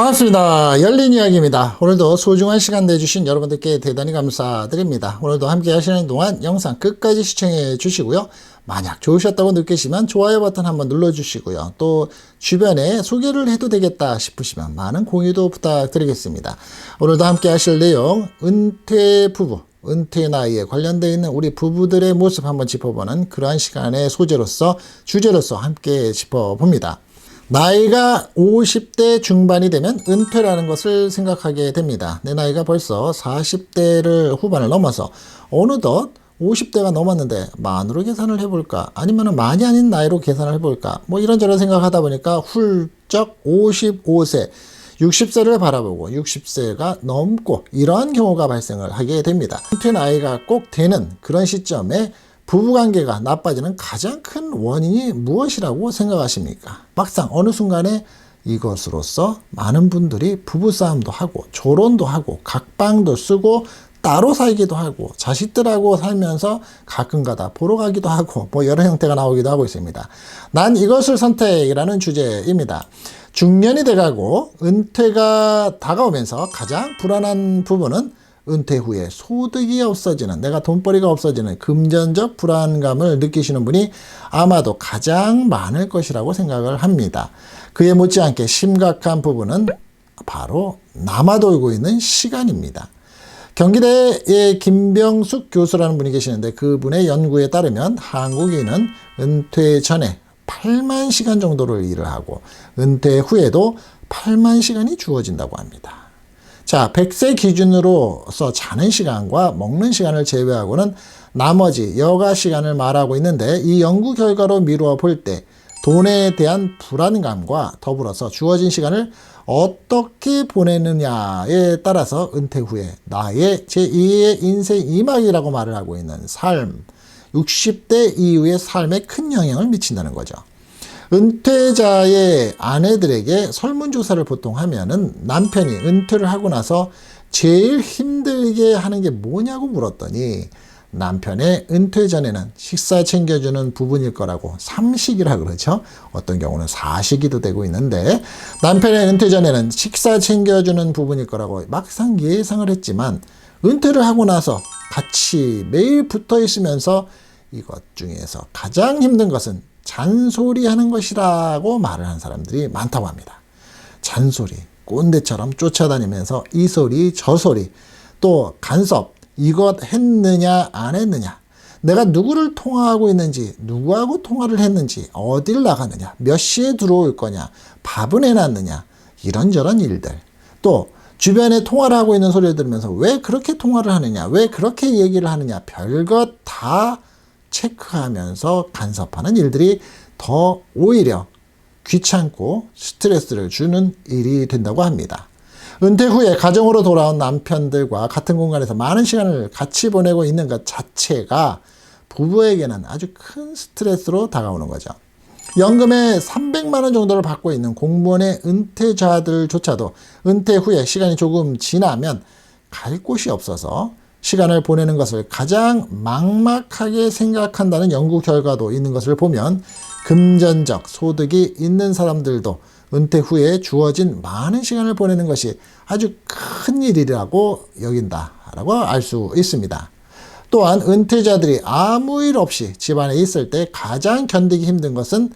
반갑습니다. 열린 이야기입니다. 오늘도 소중한 시간 내주신 여러분들께 대단히 감사드립니다. 오늘도 함께 하시는 동안 영상 끝까지 시청해 주시고요. 만약 좋으셨다고 느끼시면 좋아요 버튼 한번 눌러주시고요. 또 주변에 소개를 해도 되겠다 싶으시면 많은 공유도 부탁드리겠습니다. 오늘도 함께 하실 내용, 은퇴 부부, 은퇴 나이에 관련되어 있는 우리 부부들의 모습 한번 짚어보는 그러한 시간의 주제로서 함께 짚어봅니다. 나이가 50대 중반이 되면 은퇴라는 것을 생각하게 됩니다. 내 나이가 벌써 40대를 후반을 넘어서 어느덧 50대가 넘었는데 만으로 계산을 해볼까, 아니면 많이 아닌 나이로 계산을 해볼까, 이런저런 생각하다 보니까 훌쩍 55세 60세를 바라보고 60세가 넘고 이러한 경우가 발생을 하게 됩니다. 은퇴 나이가 꼭 되는 그런 시점에 부부관계가 나빠지는 가장 큰 원인이 무엇이라고 생각하십니까? 막상 어느 순간에 이것으로서 많은 분들이 부부싸움도 하고 조론도 하고 각방도 쓰고 따로 살기도 하고 자식들하고 살면서 가끔가다 보러 가기도 하고 여러 형태가 나오기도 하고 있습니다. 난 이것을 선택이라는 주제입니다. 중년이 돼가고 은퇴가 다가오면서 가장 불안한 부분은 은퇴 후에 소득이 없어지는, 내가 돈벌이가 없어지는 금전적 불안감을 느끼시는 분이 아마도 가장 많을 것이라고 생각을 합니다. 그에 못지않게 심각한 부분은 바로 남아돌고 있는 시간입니다. 경기대의 김병숙 교수라는 분이 계시는데 그분의 연구에 따르면 한국인은 은퇴 전에 8만 시간 정도를 일을 하고 은퇴 후에도 8만 시간이 주어진다고 합니다. 자, 100세 기준으로서 자는 시간과 먹는 시간을 제외하고는 나머지 여가 시간을 말하고 있는데, 이 연구 결과로 미루어 볼 때 돈에 대한 불안감과 더불어서 주어진 시간을 어떻게 보내느냐에 따라서 은퇴 후에 나의 제2의 인생 2막이라고 말을 하고 있는 삶, 60대 이후의 삶에 큰 영향을 미친다는 거죠. 은퇴자의 아내들에게 설문조사를 보통 하면은 남편이 은퇴를 하고 나서 제일 힘들게 하는 게 뭐냐고 물었더니 남편의 은퇴 전에는 식사 챙겨주는 부분일 거라고, 삼식이라 그러죠. 어떤 경우는 사식이도 되고 있는데, 남편의 은퇴 전에는 식사 챙겨주는 부분일 거라고 막상 예상을 했지만 은퇴를 하고 나서 같이 매일 붙어 있으면서 이것 중에서 가장 힘든 것은 잔소리하는 것이라고 말을 하는 사람들이 많다고 합니다. 잔소리, 꼰대처럼 쫓아다니면서 이 소리 저 소리, 또 간섭, 이것 했느냐 안 했느냐, 내가 누구를 통화하고 있는지, 누구하고 통화를 했는지, 어딜 나가느냐, 몇 시에 들어올 거냐, 밥은 해놨느냐, 이런저런 일들, 또 주변에 통화를 하고 있는 소리를 들으면서 왜 그렇게 통화를 하느냐, 왜 그렇게 얘기를 하느냐, 별것 다 체크하면서 간섭하는 일들이 더 오히려 귀찮고 스트레스를 주는 일이 된다고 합니다. 은퇴 후에 가정으로 돌아온 남편들과 같은 공간에서 많은 시간을 같이 보내고 있는 것 자체가 부부에게는 아주 큰 스트레스로 다가오는 거죠. 연금에 300만 원 정도를 받고 있는 공무원의 은퇴자들조차도 은퇴 후에 시간이 조금 지나면 갈 곳이 없어서 시간을 보내는 것을 가장 막막하게 생각한다는 연구 결과도 있는 것을 보면, 금전적 소득이 있는 사람들도 은퇴 후에 주어진 많은 시간을 보내는 것이 아주 큰 일이라고 여긴다라고 알 수 있습니다. 또한 은퇴자들이 아무 일 없이 집안에 있을 때 가장 견디기 힘든 것은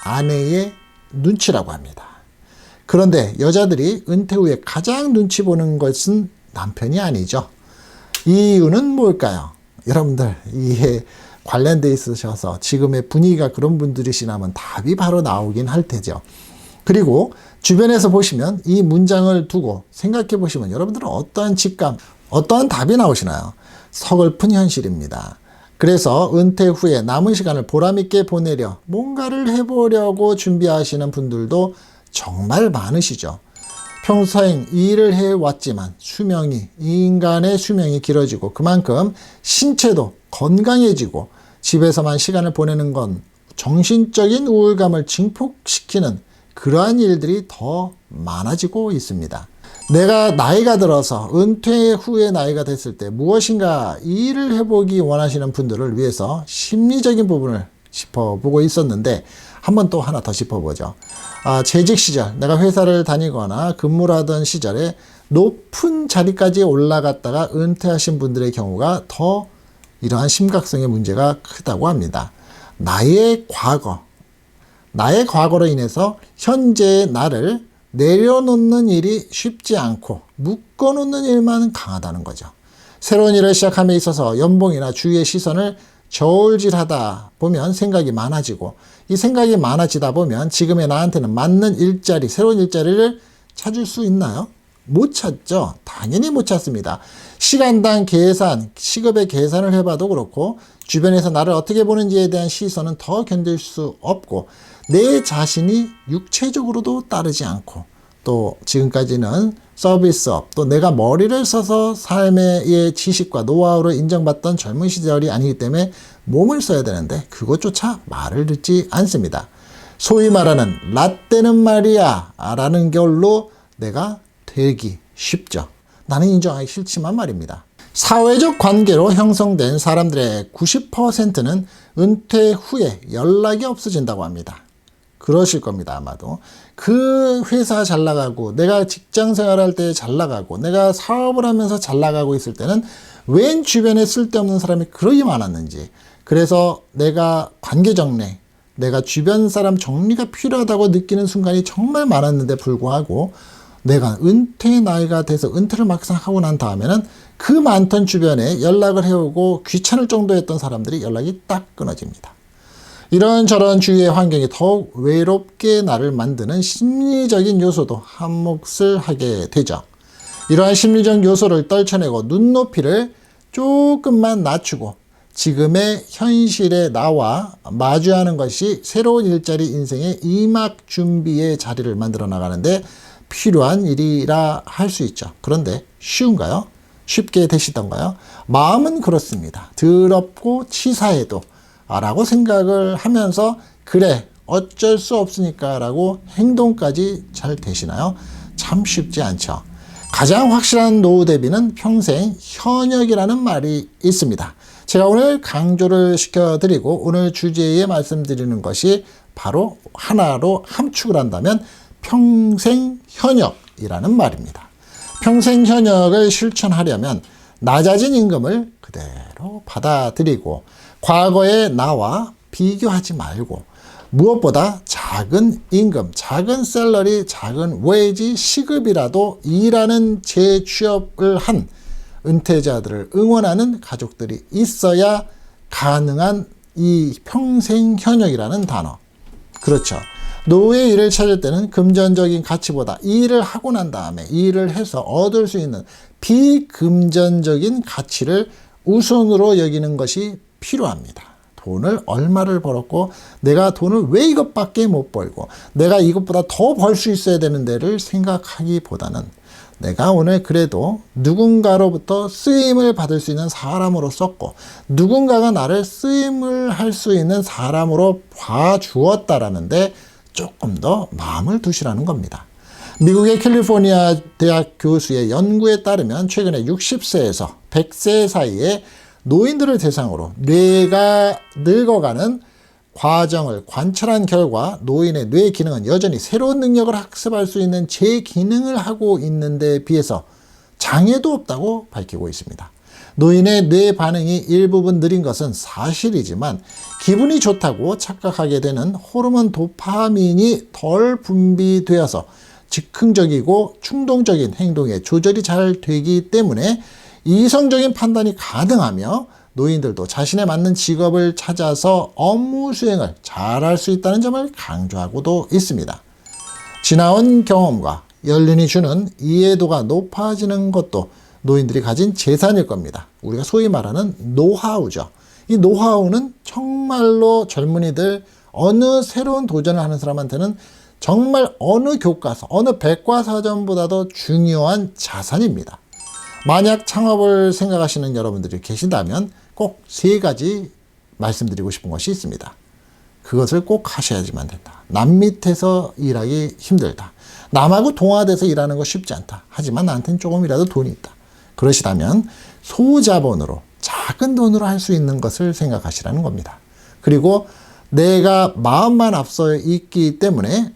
아내의 눈치라고 합니다. 그런데 여자들이 은퇴 후에 가장 눈치 보는 것은 남편이 아니죠. 이유는 뭘까요? 여러분들 이에 관련돼 있으셔서 지금의 분위기가 그런 분들이시라면 답이 바로 나오긴 할 테죠. 그리고 주변에서 보시면 이 문장을 두고 생각해 보시면 여러분들은 어떠한 직감, 어떠한 답이 나오시나요? 서글픈 현실입니다. 그래서 은퇴 후에 남은 시간을 보람있게 보내려 뭔가를 해보려고 준비하시는 분들도 정말 많으시죠. 평생 일을 해왔지만 인간의 수명이 길어지고 그만큼 신체도 건강해지고 집에서만 시간을 보내는 건 정신적인 우울감을 증폭시키는 그러한 일들이 더 많아지고 있습니다. 내가 나이가 들어서 은퇴 후의 나이가 됐을 때 무엇인가 일을 해보기 원하시는 분들을 위해서 심리적인 부분을 짚어보고 있었는데 한번 또 하나 더 짚어보죠. 재직 시절, 내가 회사를 다니거나 근무를 하던 시절에 높은 자리까지 올라갔다가 은퇴하신 분들의 경우가 더 이러한 심각성의 문제가 크다고 합니다. 나의 과거로 인해서 현재의 나를 내려놓는 일이 쉽지 않고 묶어놓는 일만 강하다는 거죠. 새로운 일을 시작함에 있어서 연봉이나 주위의 시선을 저울질하다 보면 생각이 많아지고, 이 생각이 많아지다 보면 지금의 나한테는 맞는 일자리, 새로운 일자리를 찾을 수 있나요? 못 찾죠. 당연히 못 찾습니다. 시간당 계산, 시급의 계산을 해봐도 그렇고, 주변에서 나를 어떻게 보는지에 대한 시선은 더 견딜 수 없고, 내 자신이 육체적으로도 따르지 않고, 또 지금까지는 서비스업, 또 내가 머리를 써서 삶의 지식과 노하우를 인정받던 젊은 시절이 아니기 때문에 몸을 써야 되는데 그것조차 말을 듣지 않습니다. 소위 말하는 라떼는 말이야 라는 걸로 내가 되기 쉽죠. 나는 인정하기 싫지만 말입니다. 사회적 관계로 형성된 사람들의 90%는 은퇴 후에 연락이 없어진다고 합니다. 그러실 겁니다, 아마도. 그 회사 잘 나가고, 내가 직장 생활할 때 잘 나가고, 내가 사업을 하면서 잘 나가고 있을 때는 웬 주변에 쓸데없는 사람이 그렇게 많았는지, 그래서 내가 관계 정리, 내가 주변 사람 정리가 필요하다고 느끼는 순간이 정말 많았는데 불구하고, 내가 은퇴 나이가 돼서 은퇴를 막상 하고 난 다음에는 그 많던 주변에 연락을 해오고 귀찮을 정도였던 사람들이 연락이 딱 끊어집니다. 이런저런 주위의 환경이 더욱 외롭게 나를 만드는 심리적인 요소도 한몫을 하게 되죠. 이러한 심리적 요소를 떨쳐내고 눈높이를 조금만 낮추고 지금의 현실의 나와 마주하는 것이 새로운 일자리 인생의 이막 준비의 자리를 만들어 나가는데 필요한 일이라 할 수 있죠. 그런데 쉬운가요? 쉽게 되시던가요? 마음은 그렇습니다. 더럽고 치사해도 라고 생각을 하면서 그래 어쩔 수 없으니까 라고 행동까지 잘 되시나요? 참 쉽지 않죠. 가장 확실한 노후 대비는 평생 현역이라는 말이 있습니다. 제가 오늘 강조를 시켜드리고 오늘 주제에 말씀드리는 것이 바로 하나로 함축을 한다면 평생 현역이라는 말입니다. 평생 현역을 실천하려면 낮아진 임금을 그대로 받아들이고 과거의 나와 비교하지 말고 무엇보다 작은 임금, 작은 샐러리, 작은 웨이지, 시급이라도 일하는 재취업을 한 은퇴자들을 응원하는 가족들이 있어야 가능한 이 평생 현역이라는 단어. 그렇죠. 노후의 일을 찾을 때는 금전적인 가치보다 이 일을 하고 난 다음에 이 일을 해서 얻을 수 있는 비금전적인 가치를 우선으로 여기는 것이 필요합니다. 돈을 얼마를 벌었고 내가 돈을 왜 이것밖에 못 벌고 내가 이것보다 더 벌 수 있어야 되는 데를 생각하기보다는 내가 오늘 그래도 누군가로부터 쓰임을 받을 수 있는 사람으로 썼고 누군가가 나를 쓰임을 할 수 있는 사람으로 봐주었다라는데 조금 더 마음을 두시라는 겁니다. 미국의 캘리포니아 대학 교수의 연구에 따르면 최근에 60세에서 100세 사이에 노인들을 대상으로 뇌가 늙어가는 과정을 관찰한 결과 노인의 뇌 기능은 여전히 새로운 능력을 학습할 수 있는 재기능을 하고 있는 데 비해서 장애도 없다고 밝히고 있습니다. 노인의 뇌 반응이 일부분 느린 것은 사실이지만 기분이 좋다고 착각하게 되는 호르몬 도파민이 덜 분비되어서 즉흥적이고 충동적인 행동에 조절이 잘 되기 때문에 이성적인 판단이 가능하며 노인들도 자신에 맞는 직업을 찾아서 업무 수행을 잘할 수 있다는 점을 강조하고도 있습니다. 지나온 경험과 연륜이 주는 이해도가 높아지는 것도 노인들이 가진 재산일 겁니다. 우리가 소위 말하는 노하우죠. 이 노하우는 정말로 젊은이들 어느 새로운 도전을 하는 사람한테는 정말 어느 교과서, 어느 백과사전보다도 중요한 자산입니다. 만약 창업을 생각하시는 여러분들이 계신다면 꼭 3가지 말씀드리고 싶은 것이 있습니다. 그것을 꼭 하셔야지만 된다. 남 밑에서 일하기 힘들다. 남하고 동화돼서 일하는 거 쉽지 않다. 하지만 나한테는 조금이라도 돈이 있다. 그러시다면 소자본으로 작은 돈으로 할 수 있는 것을 생각하시라는 겁니다. 그리고 내가 마음만 앞서 있기 때문에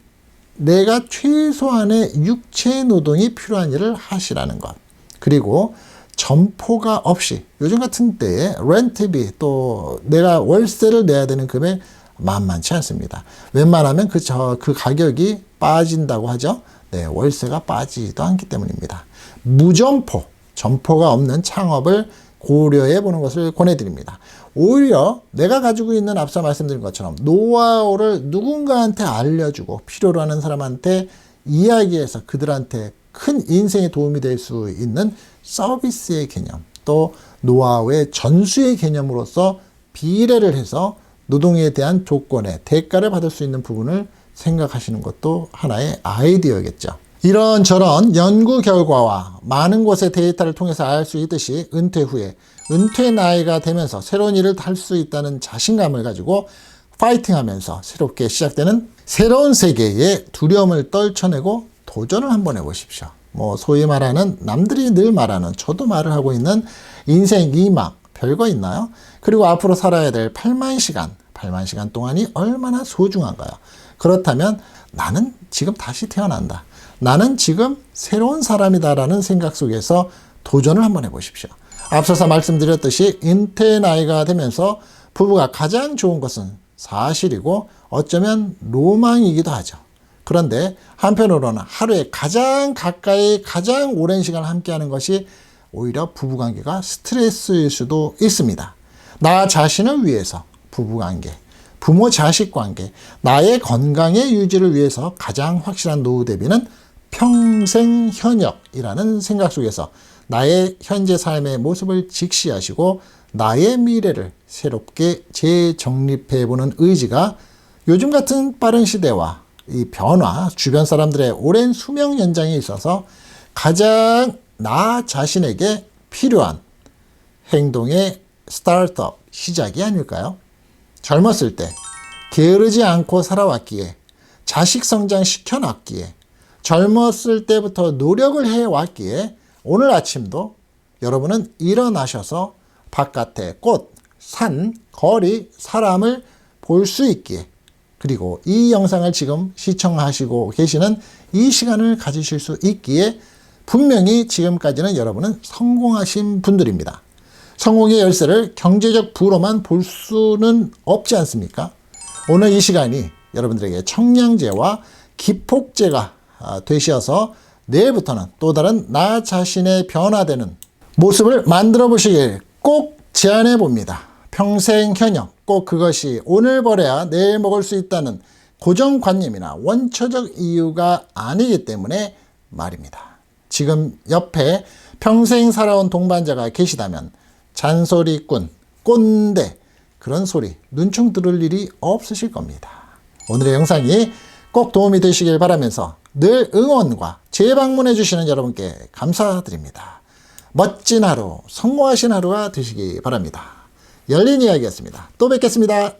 내가 최소한의 육체 노동이 필요한 일을 하시라는 것. 그리고 점포가 없이 요즘 같은 때에 렌트비 또 내가 월세를 내야 되는 금액 만만치 않습니다. 웬만하면 그 가격이 빠진다고 하죠. 네, 월세가 빠지지도 않기 때문입니다. 무점포, 점포가 없는 창업을 고려해 보는 것을 권해드립니다. 오히려 내가 가지고 있는 앞서 말씀드린 것처럼 노하우를 누군가한테 알려주고 필요로 하는 사람한테 이야기해서 그들한테 큰 인생에 도움이 될 수 있는 서비스의 개념, 또 노하우의 전수의 개념으로서 비례를 해서 노동에 대한 조건의 대가를 받을 수 있는 부분을 생각하시는 것도 하나의 아이디어겠죠. 이런저런 연구 결과와 많은 곳의 데이터를 통해서 알 수 있듯이 은퇴 후에 은퇴 나이가 되면서 새로운 일을 할 수 있다는 자신감을 가지고 파이팅하면서 새롭게 시작되는 새로운 세계에 두려움을 떨쳐내고 도전을 한번 해보십시오. 소위 말하는 남들이 늘 말하는 저도 말을 하고 있는 인생 2막 별거 있나요? 그리고 앞으로 살아야 될 8만 시간 동안이 얼마나 소중한가요? 그렇다면 나는 지금 다시 태어난다. 나는 지금 새로운 사람이다라는 생각 속에서 도전을 한번 해보십시오. 앞서서 말씀드렸듯이 은퇴 나이가 되면서 부부가 가장 좋은 것은 사실이고 어쩌면 로망이기도 하죠. 그런데 한편으로는 하루에 가장 가까이 가장 오랜 시간을 함께하는 것이 오히려 부부관계가 스트레스일 수도 있습니다. 나 자신을 위해서 부부관계, 부모 자식 관계, 나의 건강의 유지를 위해서 가장 확실한 노후 대비는 평생 현역이라는 생각 속에서 나의 현재 삶의 모습을 직시하시고 나의 미래를 새롭게 재정립해보는 의지가 요즘 같은 빠른 시대와 이 변화, 주변 사람들의 오랜 수명 연장에 있어서 가장 나 자신에게 필요한 행동의 스타트업, 시작이 아닐까요? 젊었을 때 게으르지 않고 살아왔기에, 자식 성장 시켜놨기에, 젊었을 때부터 노력을 해왔기에 오늘 아침도 여러분은 일어나셔서 바깥에 꽃, 산, 거리, 사람을 볼 수 있기에, 그리고 이 영상을 지금 시청하시고 계시는 이 시간을 가지실 수 있기에 분명히 지금까지는 여러분은 성공하신 분들입니다. 성공의 열쇠를 경제적 부로만 볼 수는 없지 않습니까? 오늘 이 시간이 여러분들에게 청량제와 기폭제가 되셔서 내일부터는 또 다른 나 자신의 변화되는 모습을 만들어 보시길 꼭 제안해 봅니다. 평생 현역, 꼭 그것이 오늘 벌어야 내일 먹을 수 있다는 고정관념이나 원초적 이유가 아니기 때문에 말입니다. 지금 옆에 평생 살아온 동반자가 계시다면 잔소리꾼, 꼰대 그런 소리 눈총 들을 일이 없으실 겁니다. 오늘의 영상이 꼭 도움이 되시길 바라면서 늘 응원과 재방문해 주시는 여러분께 감사드립니다. 멋진 하루, 성공하신 하루가 되시기 바랍니다. 열린 이야기였습니다. 또 뵙겠습니다.